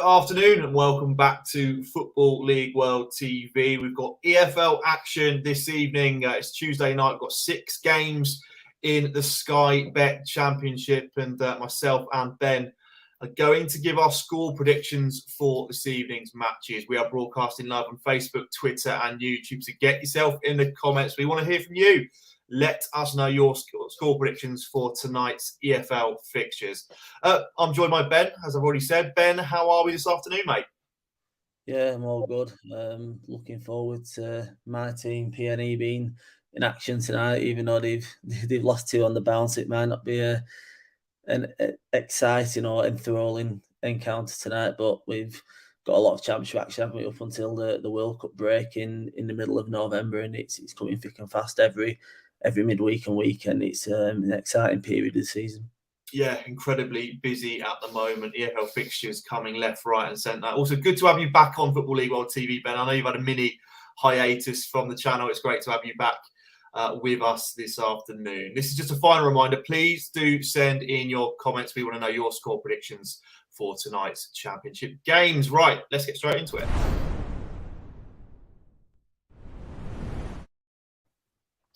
afternoon and welcome back to Football League World TV. We've got EFL action this evening. It's Tuesday night. We've got 6 games in the Sky Bet Championship, and myself and Ben are going to give our score predictions for this evening's matches. We are broadcasting live on Facebook, Twitter and YouTube, so get yourself in the comments. We want to hear from you. Let us know your score predictions for tonight's EFL fixtures. I'm joined by Ben, as I've already said. Ben, how are we this afternoon, mate? Yeah, I'm all good. Looking forward to my team, PNE, being in action tonight. Even though they've lost 2 on the bounce, it might not be an exciting or enthralling encounter tonight. But we've got a lot of championship action, haven't we, up until the World Cup break in the middle of November, and it's coming thick and fast every midweek and weekend. It's an exciting period of the season. Yeah, incredibly busy at the moment. EFL fixtures coming left, right and centre. Also, good to have you back on Football League World TV, Ben. I know you've had a mini hiatus from the channel. It's great to have you back with us this afternoon. This is just a final reminder. Please do send in your comments. We want to know your score predictions for tonight's championship games. Right, let's get straight into it.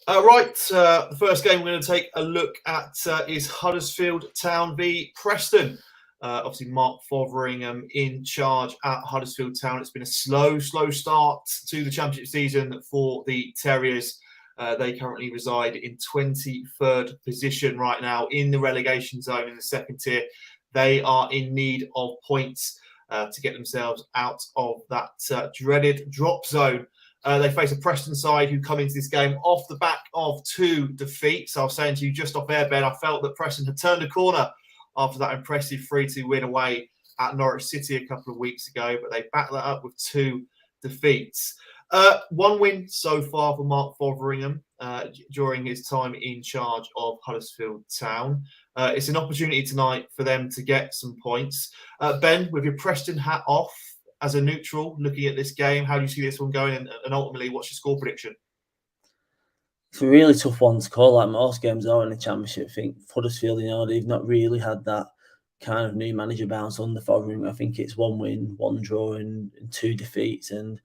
The first game we're going to take a look at is Huddersfield Town v Preston. Obviously, Mark Fotheringham in charge at Huddersfield Town. It's been a slow start to the championship season for the Terriers. They currently reside in 23rd position right now in the relegation zone in the second tier. They are in need of points to get themselves out of that dreaded drop zone. They face a Preston side who come into this game off the back of 2 defeats. I was saying to you just off air, Ben, I felt that Preston had turned a corner after that impressive 3-2 win away at Norwich City a couple of weeks ago, but they backed that up with 2 defeats. 1 win so far for Mark Fotheringham during his time in charge of Huddersfield Town. It's an opportunity tonight for them to get some points. Ben, with your Preston hat off, as a neutral, looking at this game, how do you see this one going? And ultimately, what's your score prediction? It's a really tough one to call. Like most games are in the championship. I think Huddersfield, they've not really had that kind of new manager bounce under Fotheringham. I think it's 1 win, 1 draw, and 2 defeats. And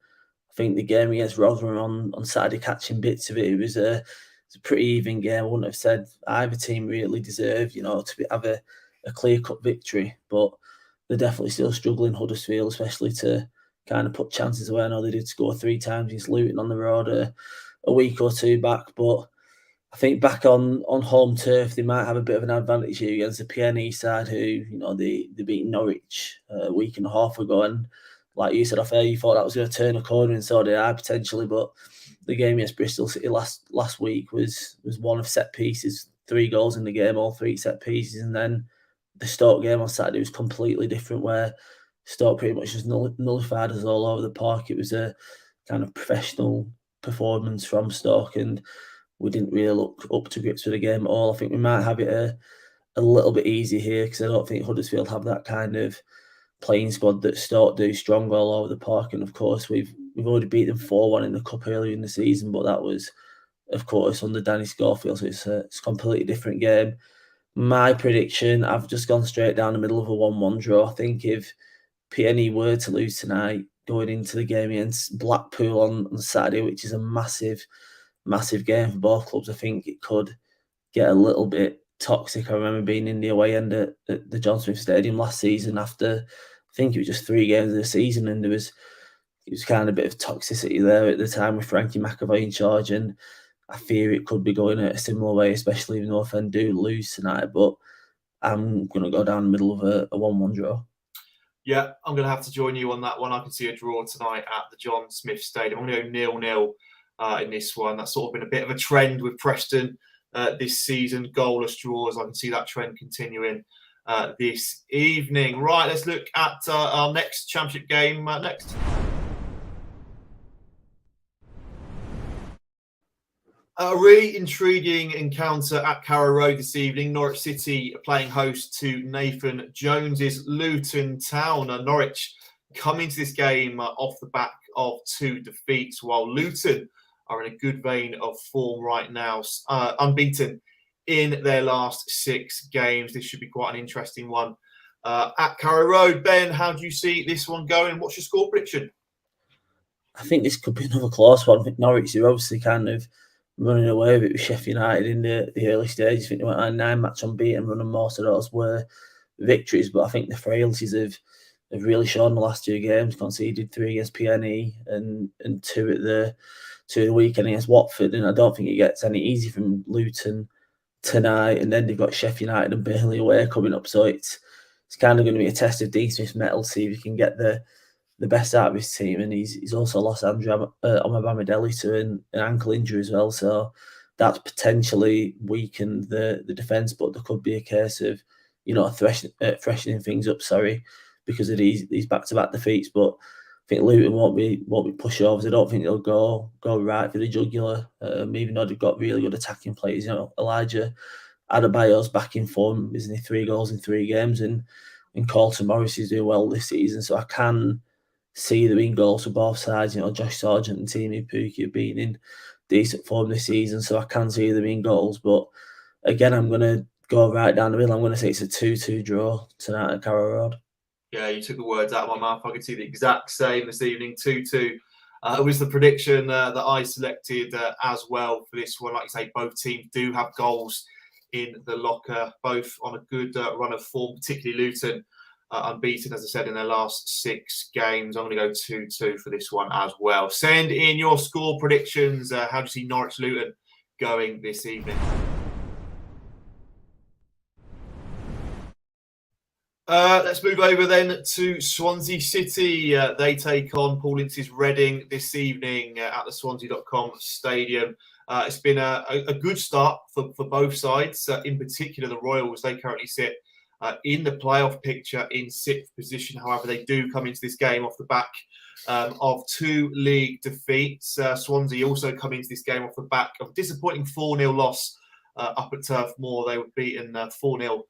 I think the game against Rotherham on Saturday, catching bits of it, it was a pretty even game. I wouldn't have said either team really deserved, to have a clear-cut victory. But they're definitely still struggling, Huddersfield, especially to kind of put chances away. I know they did score 3 times against Luton on the road a week or 2 back, but I think back on home turf, they might have a bit of an advantage here against the PNE side who, they beat Norwich a week and a half ago. And like you said off air, you thought that was going to turn a corner, and so did I potentially. But the game against Bristol City last week was one of set pieces, 3 goals in the game, all 3 set pieces. And then the Stoke game on Saturday was completely different, where Stoke pretty much just nullified us all over the park. It was a kind of professional performance from Stoke, and we didn't really look up to grips with the game at all. I think we might have it a little bit easy here, because I don't think Huddersfield have that kind of playing squad that Stoke do, strong all over the park. And of course, we've already beat them 4-1 in the cup earlier in the season, but that was, of course, under Danny Schofield, so it's a completely different game. My prediction, I've just gone straight down the middle of a 1-1 draw. I think if PNE were to lose tonight, going into the game against Blackpool on Saturday, which is a massive game for both clubs, I think it could get a little bit toxic. I remember being in the away end at the John Smith Stadium last season after, I think it was just 3 games of the season, and it was kind of a bit of toxicity there at the time with Frankie McAvoy in charge, and I fear it could be going a similar way, especially if Northend do lose tonight. But I'm going to go down the middle of a 1-1 draw. Yeah, I'm going to have to join you on that one. I can see a draw tonight at the John Smith Stadium. I'm going to go 0-0 in this one. That's sort of been a bit of a trend with Preston this season, goalless draws. I can see that trend continuing this evening. Right, let's look at our next championship game next. A really intriguing encounter at Carrow Road this evening. Norwich City playing host to Nathan Jones's Luton Town. Norwich come into this game off the back of 2 defeats, while Luton are in a good vein of form right now, unbeaten in their last 6 games. This should be quite an interesting one at Carrow Road. Ben, how do you see this one going? What's your score prediction? I think this could be another close one. I think Norwich are obviously kind of running away with it with Sheffield United in the early stages. I think they went on 9-match unbeaten run, and most of those were victories. But I think the frailties have really shown the last 2 games. Conceded 3 against PNE and 2 at the weekend against Watford. And I don't think it gets any easier from Luton tonight. And then they've got Sheffield United and Burnley away coming up. So it's kind of going to be a test of Dean Smith's mettle, see if he can get the best out of his team. And he's also lost Andrew Omobamidele to an ankle injury as well. So that's potentially weakened the defence. But there could be a case of, freshening things up, because of these back-to-back defeats. But I think Luton won't be pushovers. I don't think they'll go right for the jugular, even though they've got really good attacking players. Elijah Adebayo's back in form, isn't he? 3 goals in 3 games, and Colton Morris is doing well this season. So I can see there being goals for both sides. Josh Sargent and Timu Pukki have been in decent form this season, so I can see there being goals. But again, I'm going to go right down the middle. I'm going to say it's a 2-2 draw tonight at Carrow Road. Yeah, you took the words out of my mouth. I could see the exact same this evening, 2-2. It was the prediction that I selected as well for this one. Like you say, both teams do have goals in the locker, both on a good run of form, particularly Luton, unbeaten, as I said, in their last 6 games. I'm going to go 2-2 for this one as well. Send in your score predictions. How do you see Norwich Luton going this evening? Let's move over then to Swansea City. They take on Paul Ince's Reading this evening at the Swansea.com stadium. It's been a good start for both sides. In particular, the Royals, they currently sit in the playoff picture in 6th position. However, they do come into this game off the back of 2 league defeats. Swansea also come into this game off the back of a disappointing 4-0 loss up at Turf Moor. They were beaten 4-0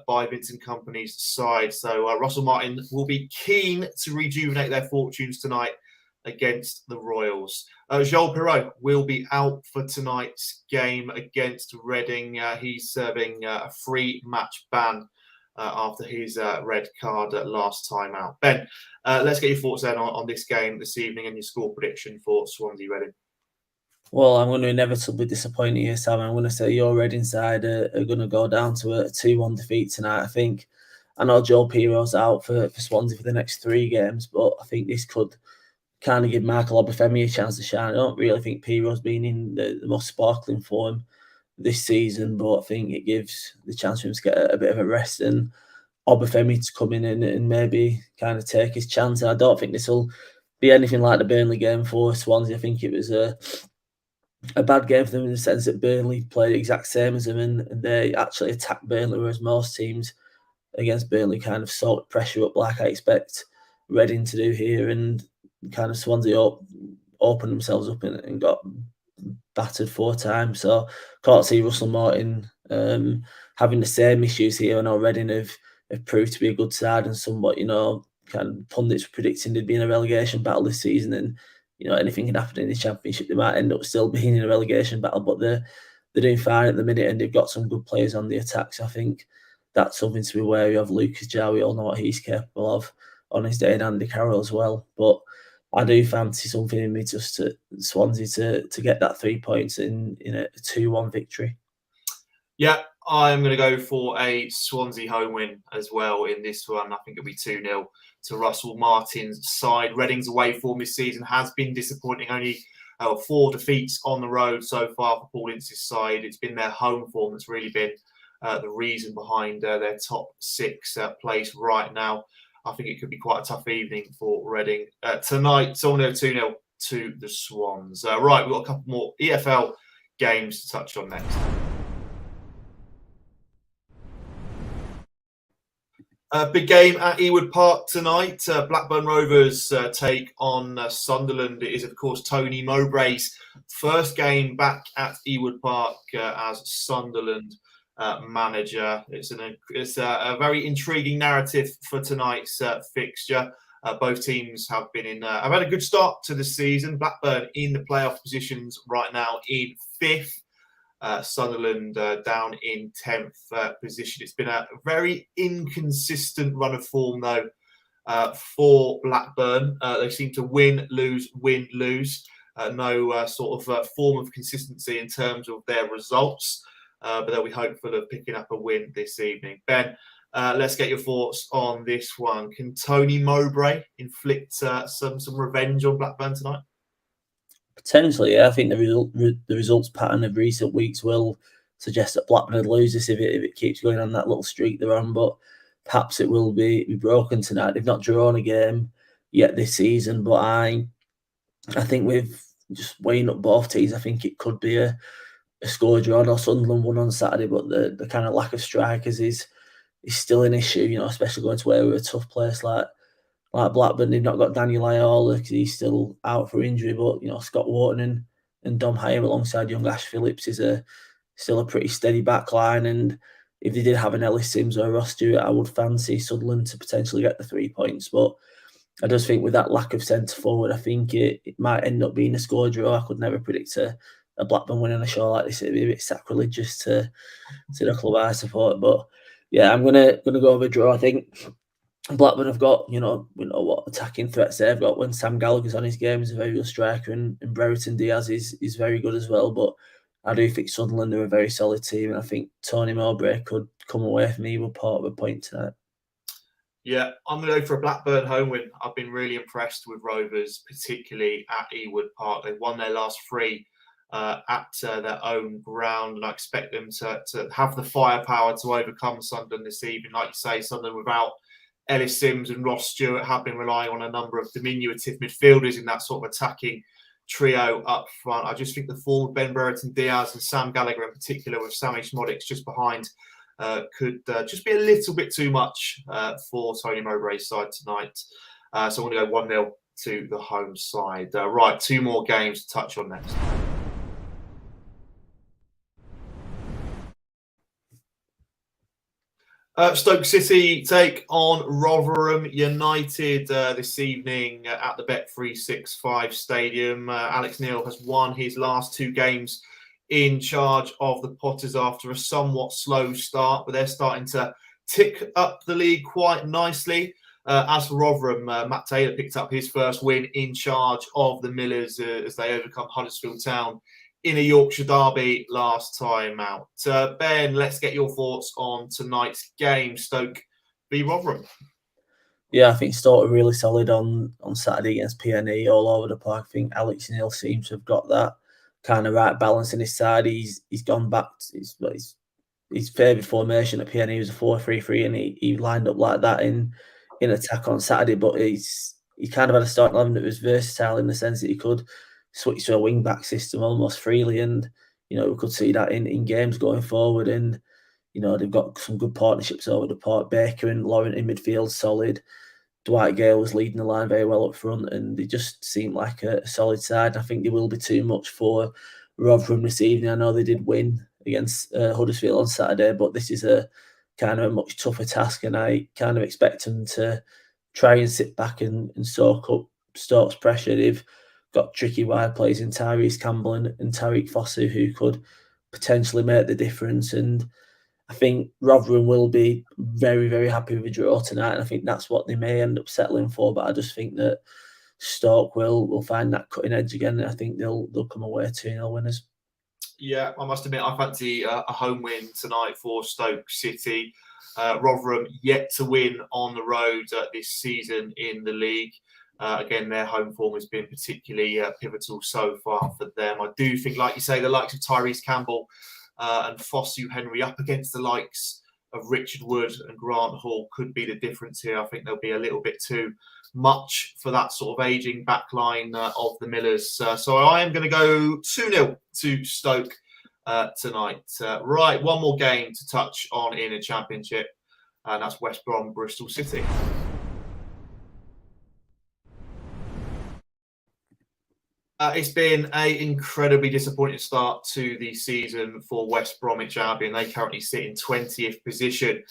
by Vincent Kompany's side. So Russell Martin will be keen to rejuvenate their fortunes tonight against the Royals. Joel Piroe will be out for tonight's game against Reading. He's serving a 3-match ban after his red card last time out. Ben, let's get your thoughts then on this game this evening and your score prediction for Swansea Reading. Well, I'm going to inevitably disappoint you, Sam. I'm going to say your Reading side are going to go down to a 2-1 defeat tonight. I know Joel Piroe's out for Swansea for the next 3 games, but I think this could kind of give Michael Obafemi a chance to shine. I don't really think Piroe's been in the most sparkling form this season, but I think it gives the chance for him to get a bit of a rest and Obafemi to come in and maybe kind of take his chance. And I don't think this will be anything like the Burnley game for Swansea. I think it was a bad game for them in the sense that Burnley played the exact same as them and they actually attacked Burnley, whereas most teams against Burnley kind of soaked pressure up like I expect Reading to do here, and kind of Swansea opened themselves up and got battered 4 times. So can't see Russell Martin having the same issues here. I know Reading have proved to be a good side and somewhat, kind of pundits were predicting they'd be in a relegation battle this season, and anything can happen in the Championship. They might end up still being in a relegation battle, but they're doing fine at the minute and they've got some good players on the attack. So I think that's something to be wary of. Lucas Jar, we all know what he's capable of on his day, and Andy Carroll as well. But I do fancy something in me just to Swansea to get that 3 points in a 2-1 victory. Yeah, I'm going to go for a Swansea home win as well in this one. I think it'll be 2-0 to Russell Martin's side. Reading's away form this season has been disappointing. Only 4 defeats on the road so far for Paul Ince's side. It's been their home form that's really been the reason behind their top 6 place right now. I think it could be quite a tough evening for Reading tonight. So I'm going to go 2-0 to the Swans. Right, we've got a couple more EFL games to touch on next. Big game at Ewood Park tonight. Blackburn Rovers take on Sunderland. It is, of course, Tony Mowbray's first game back at Ewood Park as Sunderland manager. It's a very intriguing narrative for tonight's fixture. Both teams have had a good start to the season. Blackburn in the playoff positions right now in 5th. Sunderland down in 10th position. It's been a very inconsistent run of form, though, for Blackburn. They seem to win, lose, win, lose. No sort of form of consistency in terms of their results, but they'll be hopeful of picking up a win this evening. Ben, let's get your thoughts on this one. Can Tony Mowbray inflict some revenge on Blackburn tonight? Potentially, yeah. I think the results pattern of recent weeks will suggest that Blackburn would lose this if it keeps going on that little streak they're on, but perhaps it will be broken tonight. They've not drawn a game yet this season, but I think with just weighing up both teams, I think it could be a score draw. I know Sunderland won on Saturday, but the kind of lack of strikers is still an issue, especially going to a tough place like Blackburn. They've not got Daniel Iola because he's still out for injury, but Scott Wharton and Dom Hyer alongside young Ash Phillips is still a pretty steady back line. And if they did have an Ellis Sims or a Ross Stewart, I would fancy Sunderland to potentially get the 3 points. But I just think with that lack of centre forward, I think it might end up being a score draw. I could never predict a Blackburn win on a show like this. It'd be a bit sacrilegious to the club I support. But yeah, I'm gonna go with a draw. I think Blackburn have got, we know what attacking threats they've got. When Sam Gallagher's on his game, he's a very good striker, and Brereton Diaz is very good as well. But I do think Sunderland are a very solid team, and I think Tony Mowbray could come away from either part of a point tonight. Yeah, I'm going to go for a Blackburn home win. I've been really impressed with Rovers, particularly at Ewood Park. They've won their last 3 at their own ground, and I expect them to have the firepower to overcome Sunderland this evening. Like you say, Sunderland without Ellis Sims and Ross Stewart have been relying on a number of diminutive midfielders in that sort of attacking trio up front. I just think the form of Ben Brereton Diaz and Sam Gallagher in particular, with Sammy Schmodix just behind, could just be a little bit too much for Tony Mowbray's side tonight. So I'm going to go 1-0 to the home side. Right, 2 more games to touch on next. Stoke City take on Rotherham United this evening at the Bet365 Stadium. Alex Neil has won his last 2 games in charge of the Potters after a somewhat slow start, but they're starting to tick up the league quite nicely. As for Rotherham, Matt Taylor picked up his first win in charge of the Millers as they overcome Huddersfield Town in a Yorkshire derby last time out. Ben, let's get your thoughts on tonight's game, Stoke v Rotherham. Yeah, I think Stoke are really solid on Saturday against PNE all over the park. I think Alex Neil seems to have got that kind of right balance in his side. He's gone back to his favourite formation at PNE was a 4-3-3, and he lined up like that in attack on Saturday. But he kind of had a starting 11 that was versatile in the sense that he could switch to a wing back system almost freely, and we could see that in games going forward. And they've got some good partnerships over the park. Baker and Laurent in midfield, solid. Dwight Gale was leading the line very well up front, and they just seem like a solid side. I think they will be too much for Rotherham this evening. I know they did win against Huddersfield on Saturday, but this is a kind of a much tougher task, and I kind of expect them to try and sit back and soak up Stoke's pressure. They've got tricky wide players in Tyrese Campbell and Tariq Fosu who could potentially make the difference. And I think Rotherham will be very, very happy with a draw tonight, and I think that's what they may end up settling for. But I just think that Stoke will find that cutting edge again, and I think they'll come away 2-0 winners. Yeah, I must admit, I fancy a home win tonight for Stoke City. Rotherham yet to win on the road this season in the league. Again, their home form has been particularly pivotal so far for them. I do think, like you say, the likes of Tyrese Campbell and Fosu Henry up against the likes of Richard Wood and Grant Hall could be the difference here. I think there'll be a little bit too much for that sort of ageing backline of the Millers. So I am going to go 2-0 to Stoke tonight. Right, 1 more game to touch on in a championship, and that's West Brom Bristol City. It's been an incredibly disappointing start to the season for West Bromwich Albion. They currently sit in 20th position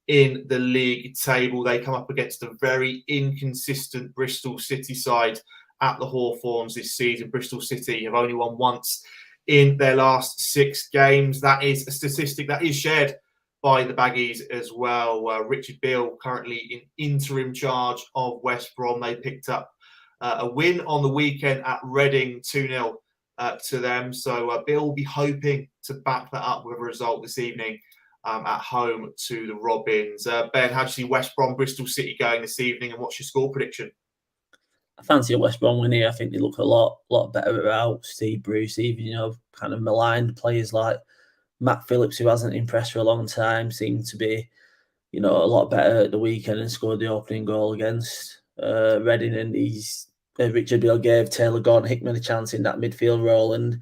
in the league table. They come up against a very inconsistent Bristol City side at the Hawthorns this season. Bristol City have only won once in their last 6 games. That is a statistic that is shared by the Baggies as well. Richard Beale currently in interim charge of West Brom. They picked up a win on the weekend at Reading, 2-0 to them. So Beale will be hoping to back that up with a result this evening at home to the Robins. Ben, how do you see West Brom, Bristol City going this evening, and what's your score prediction? I fancy a West Brom win here. I think they look a lot better without Steve Bruce. Even, kind of maligned players like Matt Phillips, who hasn't impressed for a long time, seemed to be, a lot better at the weekend and scored the opening goal against Reading. And Richard Beale gave Taylor Gordon-Hickman a chance in that midfield role, and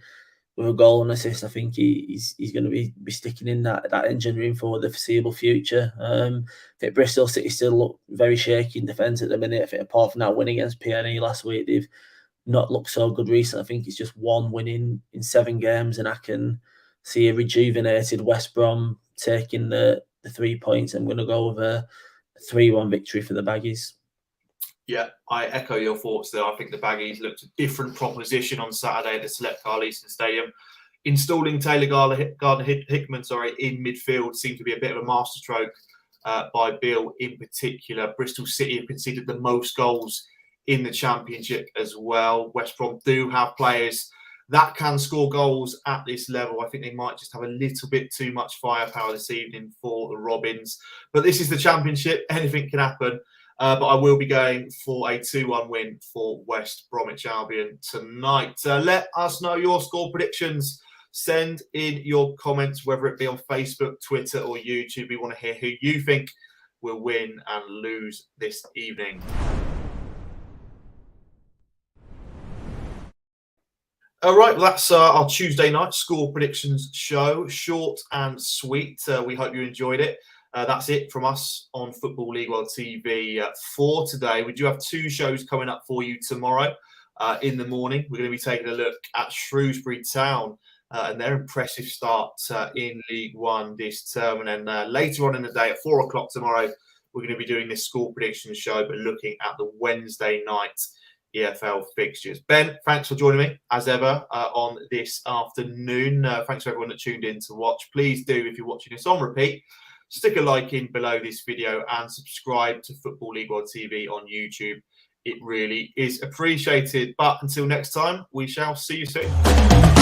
with a goal and assist, I think he's going to be sticking in that engine room for the foreseeable future. I think Bristol City still look very shaky in defence at the minute. I think apart from that win against PNE last week, they've not looked so good recently. I think it's just 1 win in 7 games, and I can see a rejuvenated West Brom taking the 3 points. I'm going to go with a 3-1 victory for the Baggies. Yeah, I echo your thoughts there. I think the Baggies looked a different proposition on Saturday at the Select Carl-Easton Stadium. Installing Taylor Gardner-Hickman in midfield seemed to be a bit of a masterstroke by Beale in particular. Bristol City have conceded the most goals in the Championship as well. West Brom do have players that can score goals at this level. I think they might just have a little bit too much firepower this evening for the Robins. But this is the Championship. Anything can happen. But I will be going for a 2-1 win for West Bromwich Albion tonight. Let us know your score predictions. Send in your comments, whether it be on Facebook, Twitter, or YouTube. We want to hear who you think will win and lose this evening. All right, well, that's our Tuesday night score predictions show. Short and sweet. We hope you enjoyed it. That's it from us on Football League World TV for today. We do have 2 shows coming up for you tomorrow in the morning. We're going to be taking a look at Shrewsbury Town and their impressive start in League One this term. And then later on in the day at 4 o'clock tomorrow, we're going to be doing this score prediction show, but looking at the Wednesday night EFL fixtures. Ben, thanks for joining me as ever on this afternoon. Thanks to everyone that tuned in to watch. Please do, if you're watching this on repeat, stick a like in below this video and subscribe to Football League World TV on YouTube. It really is appreciated. But until next time, we shall see you soon.